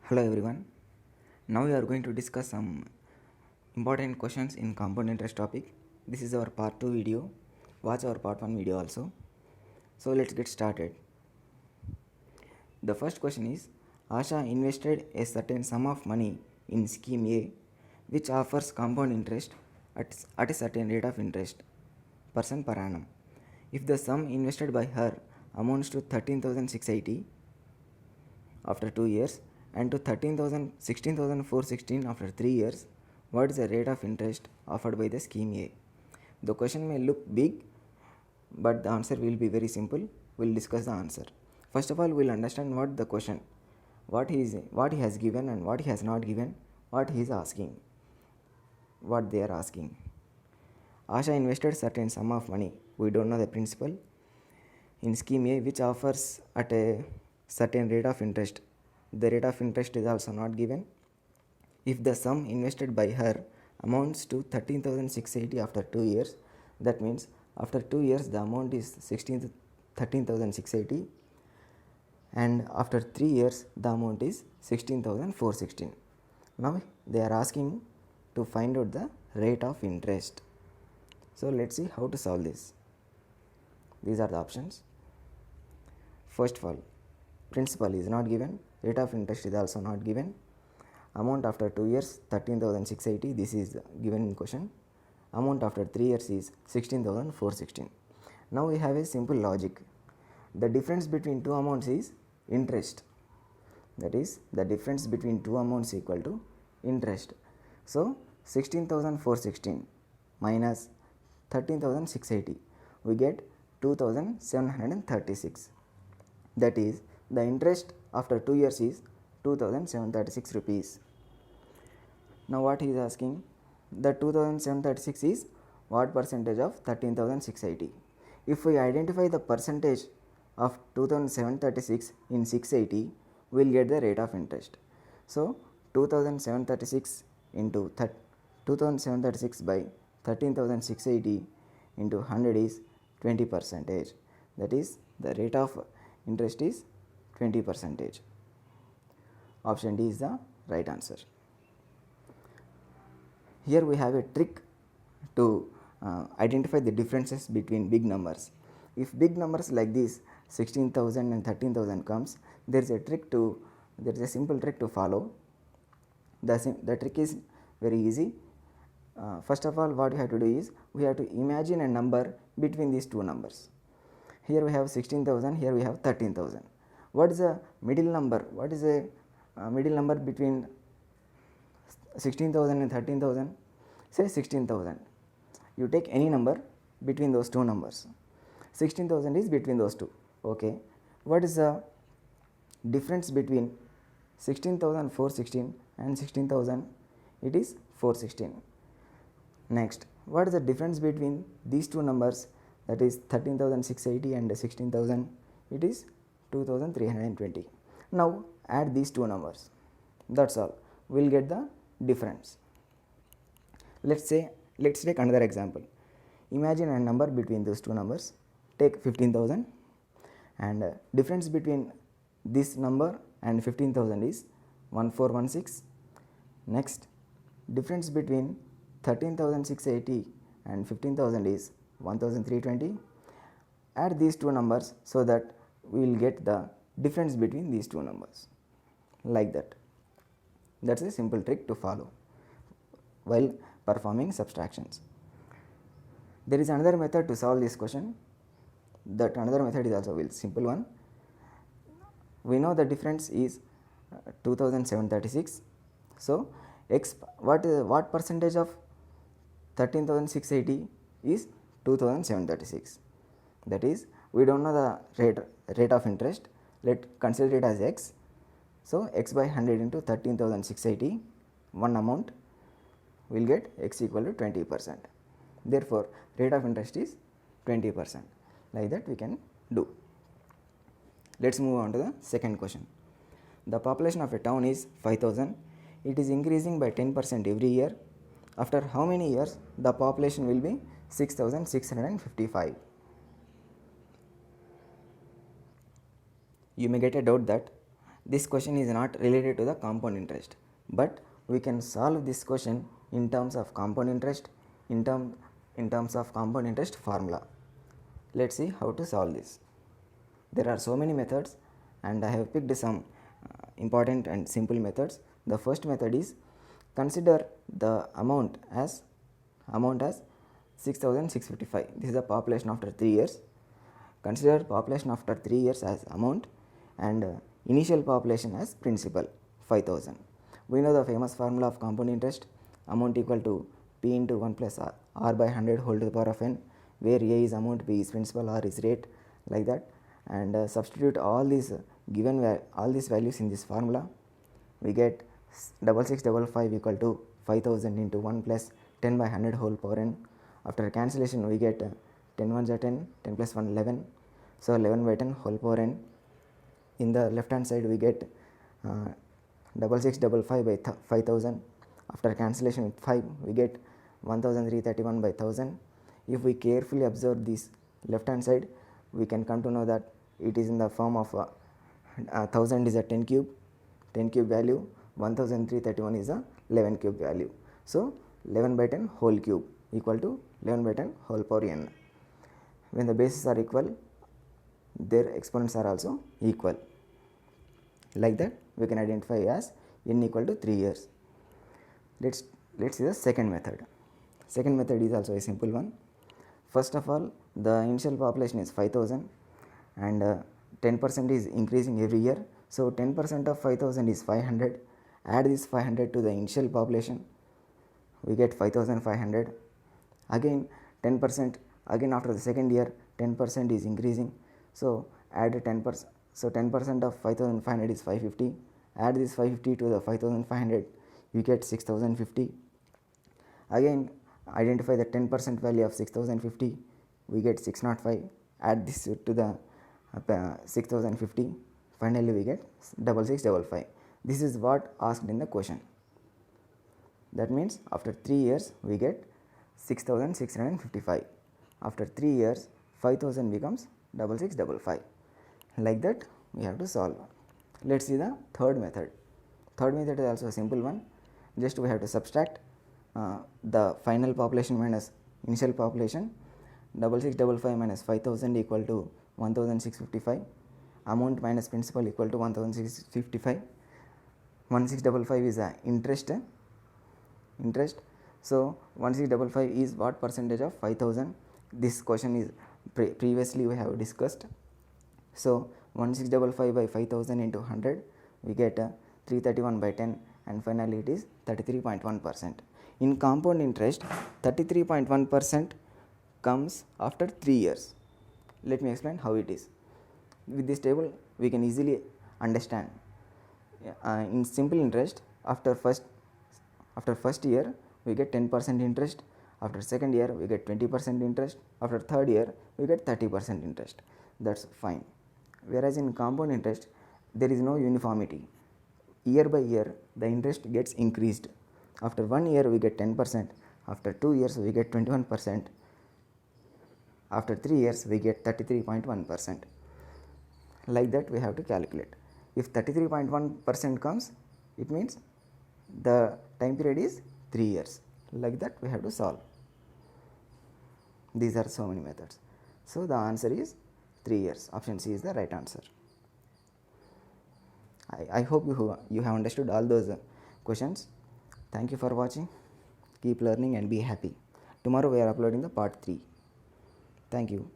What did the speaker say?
Hello everyone. Now we are going to discuss some important questions in compound interest topic. This is our part 2 video. Watch our part 1 video also. So let's get started. The first question is Asha invested a certain sum of money in scheme A which offers compound interest at a certain rate of interest % per annum. If the sum invested by her amounts to 13,680 after 2 years and to 16,416 after 3 years, what is the rate of interest offered by the scheme A? The question may look big, but the answer will be very simple. We'll discuss the answer. First of all, we'll understand what the question, what he has given and what he has not given, what he is asking, what they are asking. Asha invested certain sum of money. We don't know the principal in scheme A which offers at a certain rate of interest. The rate of interest is also not given. If the sum invested by her amounts to 13,680 after 2 years, that means after 2 years the amount is 13,680 and after 3 years the amount is 16,416. Now they are asking to find out the rate of interest. So let's see how to solve this. These are the options. First of all, principal is not given, rate of interest is also not given, amount after 2 years 13,680, this is given in question, amount after 3 years is 16,416. Now we have a simple logic. The difference between two amounts is interest, that is the difference between two amounts equal to interest. So 16,416 minus 13,680, we get 2,736. That is the interest after 2 years is 2,736 rupees. Now what he is asking, the 2,736 is what percentage of 13,680. If we identify the percentage of 2,736 in 680, we will get the rate of interest. So 2,736 into 2,736 by 13,680 into 100 is 20%. That is the rate of interest is 20%. Option D is the right answer. Here we have a trick to identify the differences between big numbers. If big numbers like this 16,000 and 13,000 comes, there is a simple trick to follow. The trick is very easy. First of all, what we have to do is we have to imagine a number between these two numbers. Here we have 16,000, here we have 13,000. What is the middle number? What is the middle number between 16,000 and 13,000? Say 16,000. You take any number between those two numbers. 16,000 is between those two. Okay. What is the difference between 16,416 and 16,000? It is 416. Next, what is the difference between these two numbers, that is 13,680 and 16,000? It is 2,320. Now add these two numbers. That's all. We will get the difference. Let's take another example. Imagine a number between those two numbers. Take 15,000 and difference between this number and 15,000 is 1416. Next, difference between 13,680 and 15,000 is 1,320. Add these two numbers so that we will get the difference between these two numbers, like that. That's a simple trick to follow while performing subtractions. There is another method to solve this question. That another method is also a very simple one. We know the difference is 2,736. So what percentage of 13,680 is 2,736? That is, we don't know the rate of interest. Let consider it as x. So x by 100 into 13,680, one amount, we will get x equal to 20%. Therefore, rate of interest is 20%. Like that we can do. Let's move on to the second question. The population of a town is 5,000. It is increasing by 10% every year. After how many years the population will be 6,655? You may get a doubt that this question is not related to the compound interest, but we can solve this question in terms of compound interest, in terms of compound interest formula. Let's see how to solve this. There are so many methods, and I have picked some important and simple methods. The first method is consider the amount as 6655. This is the population after 3 years. Consider population after 3 years as amount and initial population as principal 5000. We know the famous formula of compound interest, amount equal to P into 1 plus R by 100 whole to the power of n, where A is amount, B is principal, R is rate, like that, and substitute all these values in this formula. We get 6655 equal to 5000 into 1 plus 10 by 100 whole power n. After cancellation we get 10 ones are 10, 10 plus 1 11, so 11 by 10 whole power n. In the left hand side we get 6655 by 5000. After cancellation with 5 we get 1331 by 1000. If we carefully observe this left hand side, we can come to know that it is in the form of 1000 is a 10 cube value, 1331 is a 11 cube value. So 11 by 10 whole cube equal to 11 by 10 whole power n. When the bases are equal, their exponents are also equal. Like that we can identify as n equal to 3 years. Let's see the second method. Second method is also a simple one. First of all, the initial population is 5000 and 10% is increasing every year. So 10% of 5000 is 500. Add this 500 to the initial population, we get 5500. Again 10%, again after the second year 10% is increasing, so add 10%. So 10% of 5500 is 550. Add this 550 to the 5500, you get 6050. Again identify the 10% value of 6050, we get 605. Add this to the 6050, finally we get 6655. This is what asked in the question. That means after 3 years we get 6655. After 3 years 5000 becomes 6655. Like that we have to solve. Let's see the third method. Third method is also a simple one. Just we have to subtract the final population minus initial population. 6655 minus 5000 equal to 1655. Amount minus principal equal to 1655. 1655 is the interest. So 1655 is what percentage of 5000? This question is previously we have discussed. So 1655 by 5000 into 100, we get 331 by 10, and finally it is 33.1%. In compound interest, 33.1% comes after 3 years. Let me explain how it is. With this table we can easily understand. In simple interest, after first year we get 10% interest, after second year we get 20% interest, after third year we get 30% interest. That's fine. Whereas in compound interest there is no uniformity. Year by year the interest gets increased. After 1 year we get 10%, after 2 years we get 21%, after 3 years we get 33.1%. Like that we have to calculate. If 33.1% comes, it means the time period is 3 years. Like that we have to solve. These are so many methods. So the answer is 3 years. Option C is the right answer. I hope you have understood all those questions. Thank you for watching. Keep learning and be happy. Tomorrow we are uploading the part 3. Thank you.